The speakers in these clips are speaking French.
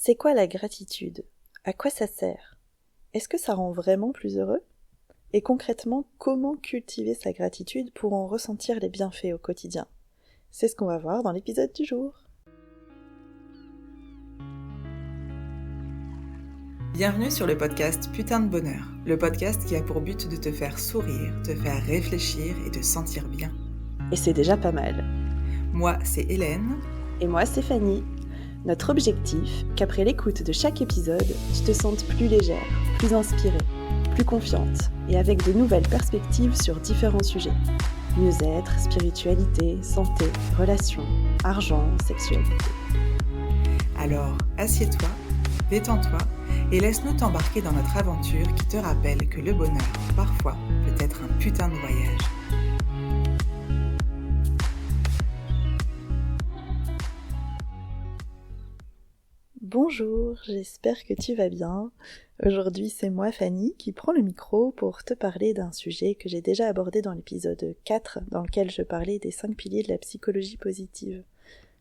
C'est quoi la gratitude? À quoi ça sert? Est-ce que ça rend vraiment plus heureux? Et concrètement, comment cultiver sa gratitude pour en ressentir les bienfaits au quotidien? C'est ce qu'on va voir dans l'épisode du jour. Bienvenue sur le podcast Putain de Bonheur, le podcast qui a pour but de te faire sourire, te faire réfléchir et te sentir bien. Et c'est déjà pas mal. Moi, c'est Hélène. Et moi, c'est Fanny. Notre objectif, qu'après l'écoute de chaque épisode, tu te sentes plus légère, plus inspirée, plus confiante et avec de nouvelles perspectives sur différents sujets. Mieux-être, spiritualité, santé, relations, argent, sexualité. Alors, assieds-toi, détends-toi et laisse-nous t'embarquer dans notre aventure qui te rappelle que le bonheur, parfois, peut être un putain de voyage. Bonjour, j'espère que tu vas bien. Aujourd'hui, c'est moi, Fanny, qui prend le micro pour te parler d'un sujet que j'ai déjà abordé dans l'épisode 4, dans lequel je parlais des 5 piliers de la psychologie positive.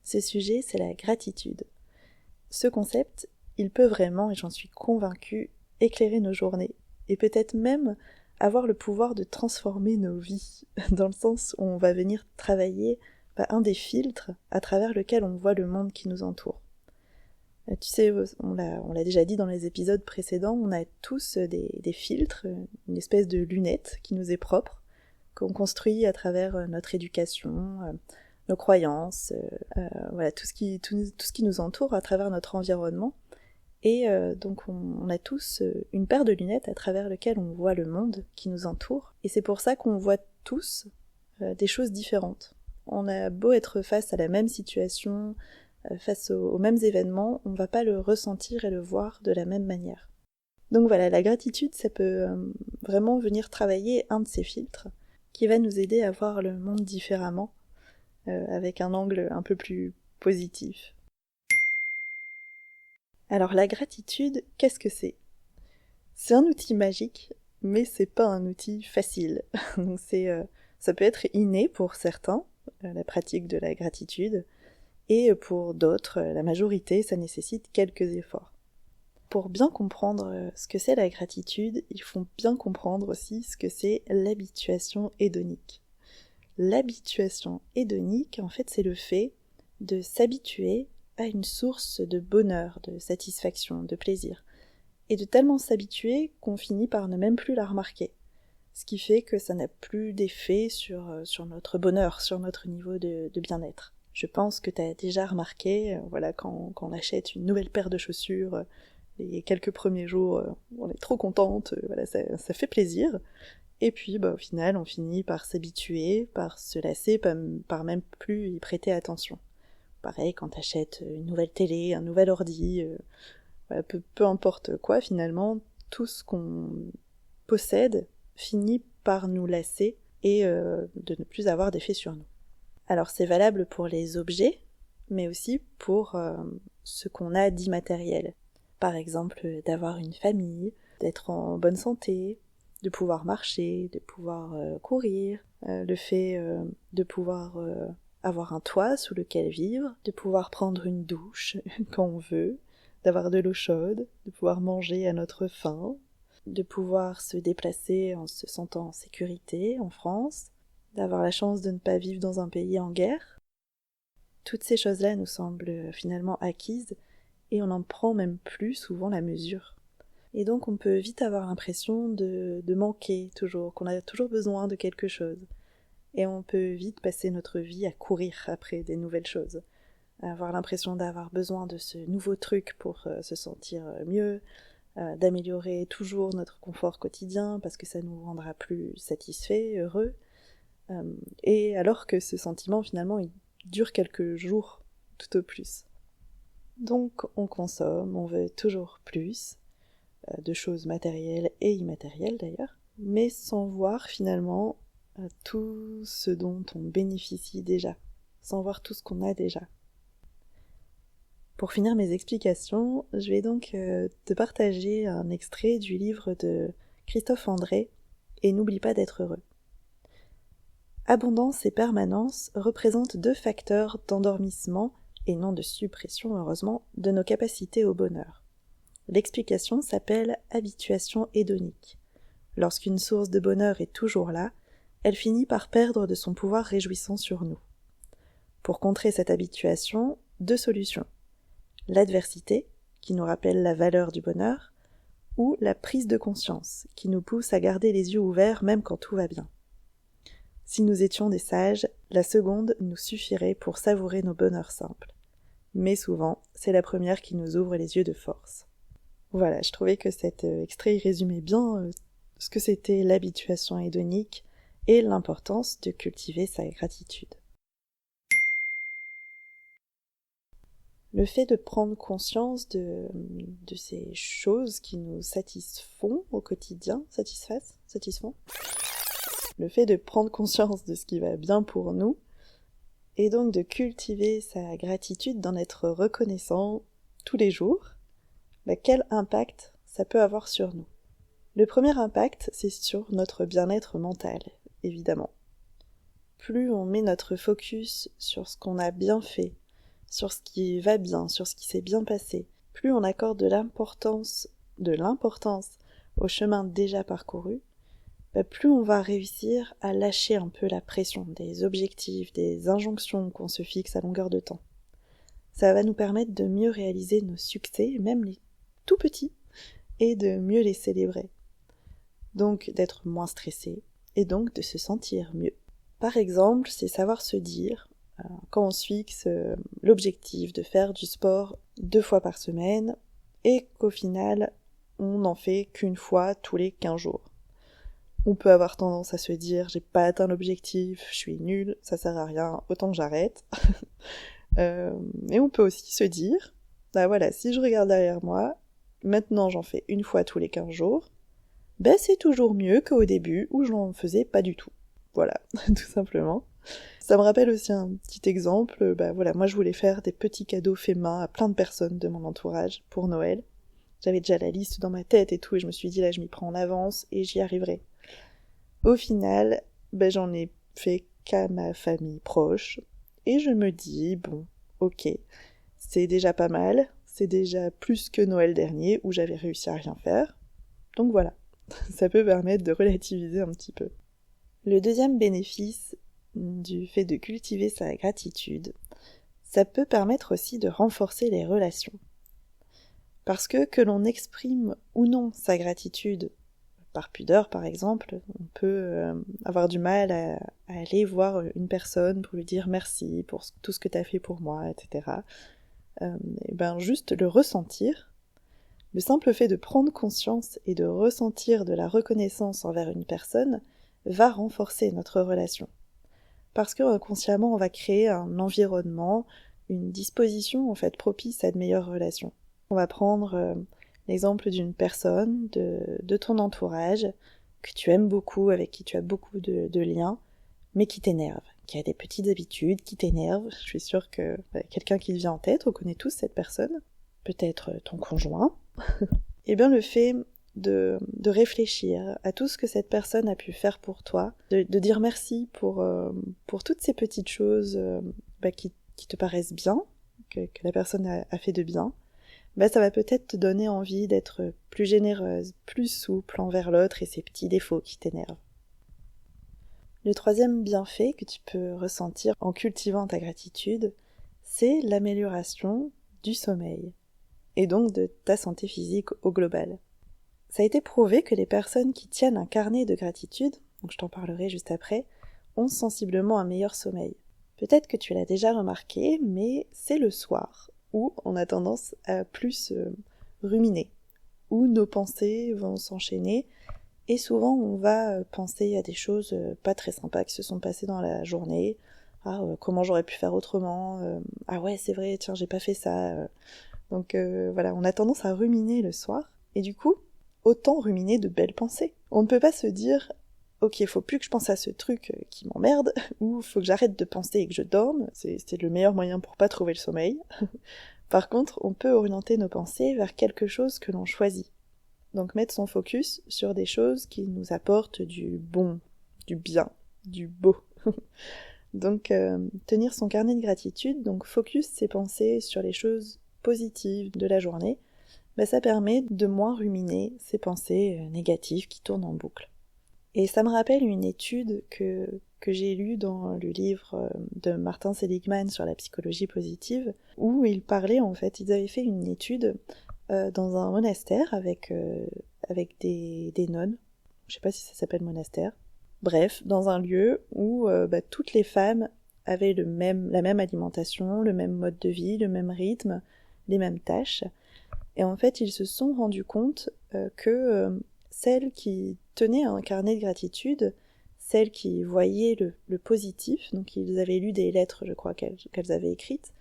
Ce sujet, c'est la gratitude. Ce concept, il peut vraiment, et j'en suis convaincue, éclairer nos journées, et peut-être même avoir le pouvoir de transformer nos vies, dans le sens où on va venir travailler un des filtres à travers lequel on voit le monde qui nous entoure. Tu sais, on l'a déjà dit dans les épisodes précédents, on a tous des filtres, une espèce de lunette qui nous est propre, qu'on construit à travers notre éducation, nos croyances, voilà, tout ce qui nous entoure à travers notre environnement. Et donc on a tous une paire de lunettes à travers lesquelles on voit le monde qui nous entoure. Et c'est pour ça qu'on voit tous des choses différentes. On a beau être face à la même situation, face aux mêmes événements, on ne va pas le ressentir et le voir de la même manière. Donc voilà, la gratitude, ça peut vraiment venir travailler un de ces filtres qui va nous aider à voir le monde différemment, avec un angle un peu plus positif. Alors la gratitude, qu'est-ce que c'est? C'est un outil magique, mais c'est pas un outil facile. Donc ça peut être inné pour certains, la pratique de la gratitude, et pour d'autres, la majorité, ça nécessite quelques efforts. Pour bien comprendre ce que c'est la gratitude, il faut bien comprendre aussi ce que c'est l'habituation hédonique. L'habituation hédonique, en fait, c'est le fait de s'habituer à une source de bonheur, de satisfaction, de plaisir, et de tellement s'habituer qu'on finit par ne même plus la remarquer. Ce qui fait que ça n'a plus d'effet sur notre bonheur, sur notre niveau de bien-être. Je pense que tu as déjà remarqué, voilà, quand on achète une nouvelle paire de chaussures, les quelques premiers jours, on est trop contente, voilà, ça fait plaisir. Et puis, au final, on finit par s'habituer, par se lasser, par même plus y prêter attention. Pareil, quand tu achètes une nouvelle télé, un nouvel ordi, voilà, peu importe quoi, finalement, tout ce qu'on possède finit par nous lasser et de ne plus avoir d'effet sur nous. Alors c'est valable pour les objets, mais aussi pour ce qu'on a d'immatériel. Par exemple, d'avoir une famille, d'être en bonne santé, de pouvoir marcher, de pouvoir courir, le fait de pouvoir avoir un toit sous lequel vivre, de pouvoir prendre une douche quand on veut, d'avoir de l'eau chaude, de pouvoir manger à notre faim, de pouvoir se déplacer en se sentant en sécurité en France, d'avoir la chance de ne pas vivre dans un pays en guerre. Toutes ces choses-là nous semblent finalement acquises et on n'en prend même plus souvent la mesure. Et donc on peut vite avoir l'impression de manquer toujours, qu'on a toujours besoin de quelque chose. Et on peut vite passer notre vie à courir après des nouvelles choses, à avoir l'impression d'avoir besoin de ce nouveau truc pour se sentir mieux, d'améliorer toujours notre confort quotidien parce que ça nous rendra plus satisfaits, heureux. Et alors que ce sentiment finalement il dure quelques jours tout au plus. Donc on consomme, on veut toujours plus, de choses matérielles et immatérielles d'ailleurs, mais sans voir finalement tout ce dont on bénéficie déjà, sans voir tout ce qu'on a déjà. Pour finir mes explications, je vais donc te partager un extrait du livre de Christophe André, Et n'oublie pas d'être heureux. Abondance et permanence représentent 2 facteurs d'endormissement et non de suppression, heureusement, de nos capacités au bonheur. L'explication s'appelle habituation hédonique. Lorsqu'une source de bonheur est toujours là, elle finit par perdre de son pouvoir réjouissant sur nous. Pour contrer cette habituation, 2 solutions. L'adversité, qui nous rappelle la valeur du bonheur, ou la prise de conscience, qui nous pousse à garder les yeux ouverts même quand tout va bien. Si nous étions des sages, la seconde nous suffirait pour savourer nos bonheurs simples. Mais souvent, c'est la première qui nous ouvre les yeux de force. Voilà, je trouvais que cet extrait résumait bien ce que c'était l'habituation hédonique et l'importance de cultiver sa gratitude. Le fait de prendre conscience de ces choses qui nous satisfont au quotidien, satisfont. Le fait de prendre conscience de ce qui va bien pour nous, et donc de cultiver sa gratitude, d'en être reconnaissant tous les jours, quel impact ça peut avoir sur nous? Le premier impact, c'est sur notre bien-être mental, évidemment. Plus on met notre focus sur ce qu'on a bien fait, sur ce qui va bien, sur ce qui s'est bien passé, plus on accorde de l'importance au chemin déjà parcouru, plus on va réussir à lâcher un peu la pression des objectifs, des injonctions qu'on se fixe à longueur de temps. Ça va nous permettre de mieux réaliser nos succès, même les tout petits, et de mieux les célébrer. Donc d'être moins stressé, et donc de se sentir mieux. Par exemple, c'est savoir se dire, quand on se fixe l'objectif de faire du sport 2 fois par semaine, et qu'au final, on n'en fait qu'une fois tous les 15 jours. On peut avoir tendance à se dire, j'ai pas atteint l'objectif, je suis nulle, ça sert à rien, autant que j'arrête. Et on peut aussi se dire, voilà, si je regarde derrière moi, maintenant j'en fais une fois tous les 15 jours, c'est toujours mieux qu'au début où je n'en faisais pas du tout. Voilà, tout simplement. Ça me rappelle aussi un petit exemple, moi je voulais faire des petits cadeaux faits main à plein de personnes de mon entourage pour Noël. J'avais déjà la liste dans ma tête et tout, et je me suis dit là je m'y prends en avance et j'y arriverai. Au final, j'en ai fait qu'à ma famille proche, et je me dis, bon, ok, c'est déjà pas mal, c'est déjà plus que Noël dernier où j'avais réussi à rien faire, donc voilà, ça peut permettre de relativiser un petit peu. Le deuxième bénéfice du fait de cultiver sa gratitude, ça peut permettre aussi de renforcer les relations. Parce que l'on exprime ou non sa gratitude, par pudeur par exemple, on peut avoir du mal à aller voir une personne pour lui dire merci pour tout ce que tu as fait pour moi, etc. Juste le ressentir, le simple fait de prendre conscience et de ressentir de la reconnaissance envers une personne va renforcer notre relation. Parce que inconsciemment on va créer un environnement, une disposition en fait propice à de meilleures relations. On va prendre l'exemple d'une personne de ton entourage que tu aimes beaucoup, avec qui tu as beaucoup de liens, mais qui t'énerve, qui a des petites habitudes qui t'énervent. Je suis sûre que quelqu'un qui te vient en tête, on connaît tous cette personne, peut-être ton conjoint. Et bien le fait de réfléchir à tout ce que cette personne a pu faire pour toi, de dire merci pour toutes ces petites choses qui te paraissent bien, que la personne a fait de bien, ça va peut-être te donner envie d'être plus généreuse, plus souple envers l'autre et ses petits défauts qui t'énervent. Le troisième bienfait que tu peux ressentir en cultivant ta gratitude, c'est l'amélioration du sommeil, et donc de ta santé physique au global. Ça a été prouvé que les personnes qui tiennent un carnet de gratitude, donc je t'en parlerai juste après, ont sensiblement un meilleur sommeil. Peut-être que tu l'as déjà remarqué, mais c'est le soir où on a tendance à plus ruminer, où nos pensées vont s'enchaîner, et souvent on va penser à des choses pas très sympas qui se sont passées dans la journée. Comment j'aurais pu faire autrement, ah ouais c'est vrai, tiens j'ai pas fait ça. Donc voilà, on a tendance à ruminer le soir, et du coup, autant ruminer de belles pensées. On ne peut pas se dire ok, faut plus que je pense à ce truc qui m'emmerde, ou faut que j'arrête de penser et que je dorme, c'est le meilleur moyen pour pas trouver le sommeil. Par contre, on peut orienter nos pensées vers quelque chose que l'on choisit. Donc mettre son focus sur des choses qui nous apportent du bon, du bien, du beau. Donc tenir son carnet de gratitude, donc focus ses pensées sur les choses positives de la journée, ça permet de moins ruminer ces pensées négatives qui tournent en boucle. Et ça me rappelle une étude que j'ai lue dans le livre de Martin Seligman sur la psychologie positive, où ils parlaient en fait, ils avaient fait une étude dans un monastère avec des nonnes, je sais pas si ça s'appelle monastère, bref, dans un lieu où toutes les femmes avaient la même alimentation, le même mode de vie, le même rythme, les mêmes tâches, et en fait ils se sont rendus compte que celles qui tenaient un carnet de gratitude, celles qui voyaient le positif, donc ils avaient lu des lettres, je crois, qu'elles avaient écrites,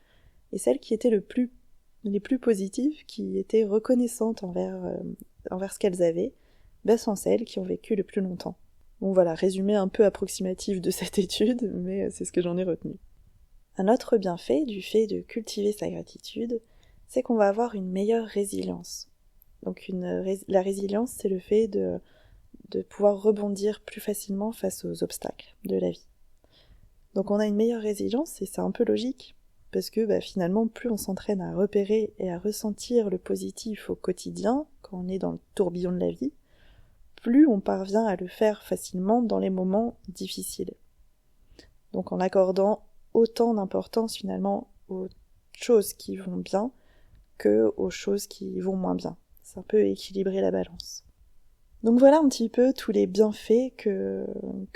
et celles qui étaient les plus positives, qui étaient reconnaissantes envers ce qu'elles avaient, sont celles qui ont vécu le plus longtemps. Bon voilà, résumé un peu approximatif de cette étude, mais c'est ce que j'en ai retenu. Un autre bienfait du fait de cultiver sa gratitude, c'est qu'on va avoir une meilleure résilience. Donc la résilience, c'est le fait de pouvoir rebondir plus facilement face aux obstacles de la vie. Donc on a une meilleure résilience, et c'est un peu logique, parce que finalement, plus on s'entraîne à repérer et à ressentir le positif au quotidien, quand on est dans le tourbillon de la vie, plus on parvient à le faire facilement dans les moments difficiles. Donc en accordant autant d'importance finalement aux choses qui vont bien que aux choses qui vont moins bien. C'est un peu équilibrer la balance. Donc voilà un petit peu tous les bienfaits que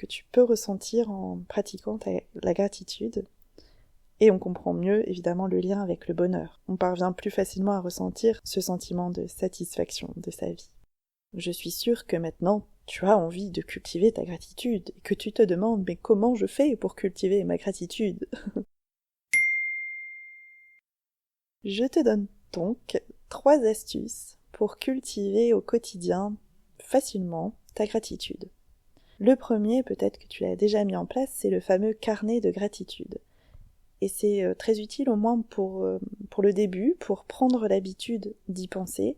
tu peux ressentir en pratiquant la gratitude. Et on comprend mieux évidemment le lien avec le bonheur. On parvient plus facilement à ressentir ce sentiment de satisfaction de sa vie. Je suis sûre que maintenant tu as envie de cultiver ta gratitude et que tu te demandes mais comment je fais pour cultiver ma gratitude? Je te donne donc 3 astuces pour cultiver au quotidien facilement ta gratitude. Le premier, peut-être que tu l'as déjà mis en place, c'est le fameux carnet de gratitude. Et c'est très utile au moins pour le début, pour prendre l'habitude d'y penser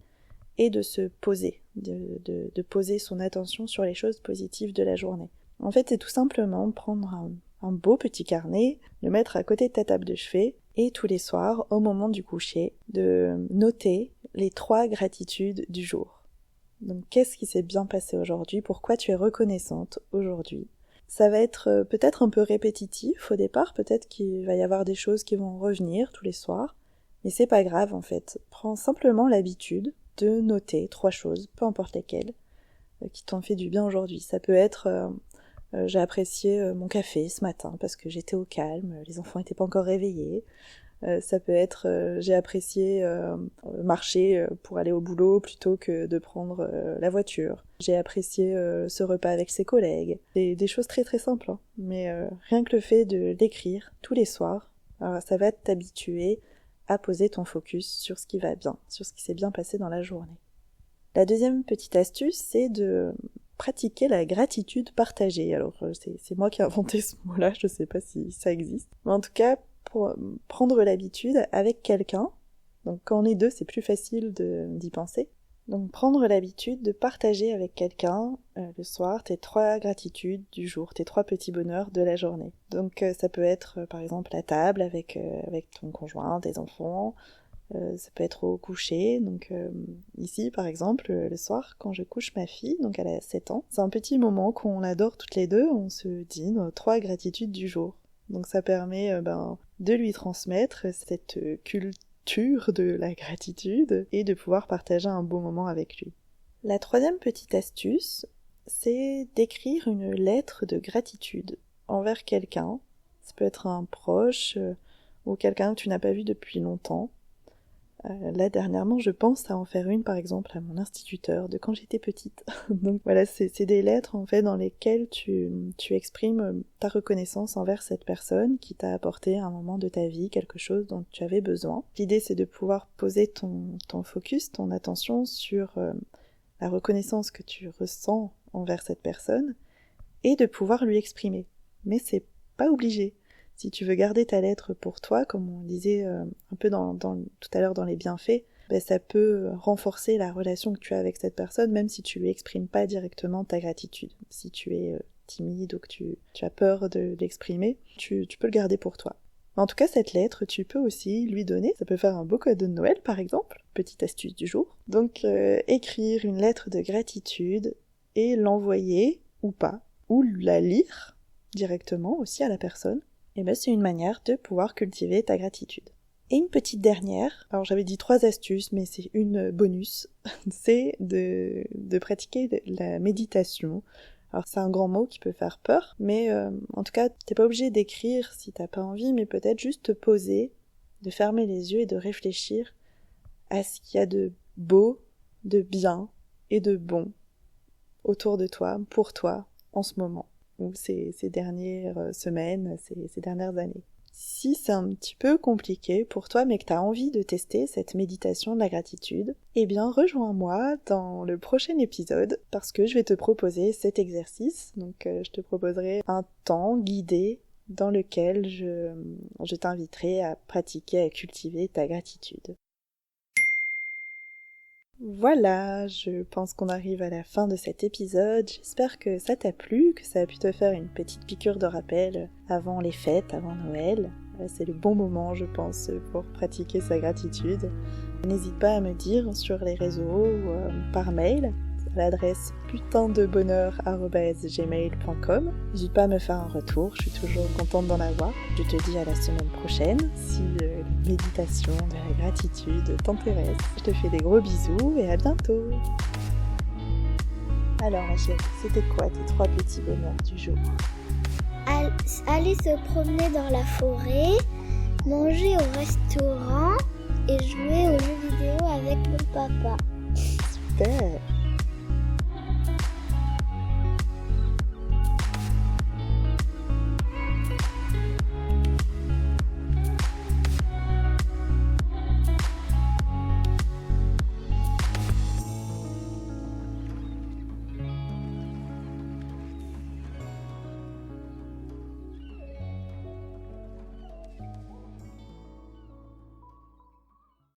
et de se poser, de poser son attention sur les choses positives de la journée. En fait, c'est tout simplement prendre un beau petit carnet, le mettre à côté de ta table de chevet, et tous les soirs, au moment du coucher, de noter les 3 gratitudes du jour. Donc, qu'est-ce qui s'est bien passé aujourd'hui? Pourquoi tu es reconnaissante aujourd'hui? Ça va être peut-être un peu répétitif au départ, peut-être qu'il va y avoir des choses qui vont revenir tous les soirs, mais c'est pas grave en fait. Prends simplement l'habitude de noter 3 choses, peu importe lesquelles, qui t'ont fait du bien aujourd'hui. Ça peut être j'ai apprécié mon café ce matin parce que j'étais au calme, les enfants n'étaient pas encore réveillés. Ça peut être j'ai apprécié marcher pour aller au boulot plutôt que de prendre la voiture. J'ai apprécié ce repas avec ses collègues. Des choses très très simples, hein. Mais rien que le fait de l'écrire tous les soirs, alors ça va t'habituer à poser ton focus sur ce qui va bien, sur ce qui s'est bien passé dans la journée. La deuxième petite astuce, c'est de pratiquer la gratitude partagée. Alors c'est moi qui ai inventé ce mot-là, je sais pas si ça existe. Mais en tout cas, pour prendre l'habitude avec quelqu'un, donc quand on est 2, c'est plus facile d'y penser. Donc prendre l'habitude de partager avec quelqu'un le soir tes 3 gratitudes du jour, tes 3 petits bonheurs de la journée. Donc ça peut être par exemple à table avec ton conjoint, tes enfants, ça peut être au coucher, donc ici par exemple le soir quand je couche ma fille, donc elle a 7 ans, c'est un petit moment qu'on adore toutes les 2, on se dit nos 3 gratitudes du jour. Donc ça permet de lui transmettre cette culture de la gratitude et de pouvoir partager un beau moment avec lui. La 3e petite astuce, c'est d'écrire une lettre de gratitude envers quelqu'un. Ça peut être un proche ou quelqu'un que tu n'as pas vu depuis longtemps. Là, dernièrement, je pense à en faire une, par exemple, à mon instituteur de quand j'étais petite. Donc voilà, c'est des lettres, en fait, dans lesquelles tu exprimes ta reconnaissance envers cette personne qui t'a apporté à un moment de ta vie quelque chose dont tu avais besoin. L'idée, c'est de pouvoir poser ton focus, ton attention sur la reconnaissance que tu ressens envers cette personne et de pouvoir lui exprimer. Mais c'est pas obligé. Si tu veux garder ta lettre pour toi, comme on disait un peu tout à l'heure dans les bienfaits, ça peut renforcer la relation que tu as avec cette personne, même si tu lui exprimes pas directement ta gratitude. Si tu es timide ou que tu as peur de l'exprimer, tu peux le garder pour toi. En tout cas, cette lettre, tu peux aussi lui donner, ça peut faire un beau cadeau de Noël par exemple, petite astuce du jour. Donc écrire une lettre de gratitude et l'envoyer ou pas, ou la lire directement aussi à la personne, et ben c'est une manière de pouvoir cultiver ta gratitude. Et une petite dernière, alors j'avais dit 3 astuces, mais c'est une bonus, c'est de pratiquer la méditation. Alors c'est un grand mot qui peut faire peur, mais en tout cas, t'es pas obligé d'écrire si t'as pas envie, mais peut-être juste te poser, de fermer les yeux et de réfléchir à ce qu'il y a de beau, de bien et de bon autour de toi, pour toi, en ce moment, ou ces dernières semaines, ces dernières années. Si c'est un petit peu compliqué pour toi, mais que tu as envie de tester cette méditation de la gratitude, eh bien rejoins-moi dans le prochain épisode parce que je vais te proposer cet exercice. Donc je te proposerai un temps guidé dans lequel je t'inviterai à pratiquer, à cultiver ta gratitude. Voilà, je pense qu'on arrive à la fin de cet épisode. J'espère que ça t'a plu, que ça a pu te faire une petite piqûre de rappel avant les fêtes, avant Noël. C'est le bon moment, je pense, pour pratiquer sa gratitude. N'hésite pas à me dire sur les réseaux ou par mail à l'adresse putindebonheur@gmail.com. N'hésite pas à me faire un retour, je suis toujours contente d'en avoir. Je te dis à la semaine prochaine. Si la méditation de la gratitude t'intéresse, je te fais des gros bisous et à bientôt. Alors ma chérie, c'était quoi tes 3 petits bonheurs du jour? Aller se promener dans la forêt, manger au restaurant et jouer aux jeux vidéo avec mon papa. Super!